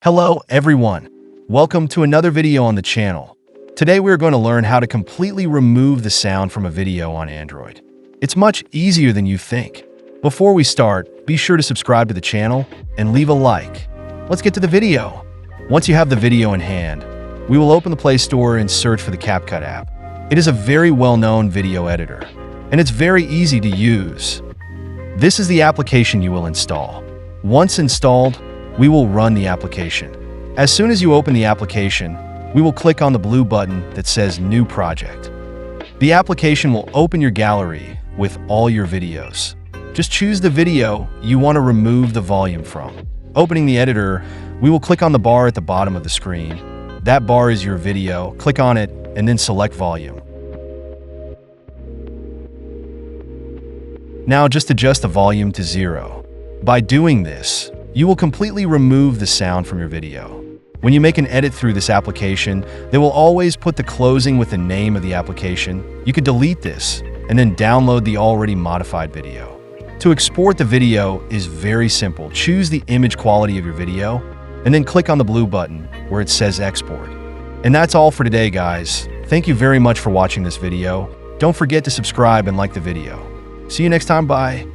Hello everyone, welcome to another video on the channel. Today we're going to learn how to completely remove the sound from a video on Android. It's much easier than you think. Before we start, be sure to subscribe to the channel and leave a like. Let's get to the video. Once you have the video in hand, we will open the Play Store and search for the CapCut app. It is a very well-known video editor, and it's very easy to use. This is the application you will install. Once installed, we will run the application. As soon as you open the application, we will click on the blue button that says New Project. The application will open your gallery with all your videos. Just choose the video you want to remove the volume from. Opening the editor, we will click on the bar at the bottom of the screen. That bar is your video. Click on it and then select volume. Now just adjust the volume to 0. By doing this, you will completely remove the sound from your video. When you make an edit through this application, they will always put the closing with the name of the application. You could delete this and then download the already modified video. To export the video is very simple. Choose the image quality of your video and then click on the blue button where it says export. And that's all for today, guys. Thank you very much for watching this video. Don't forget to subscribe and like the video. See you next time. Bye.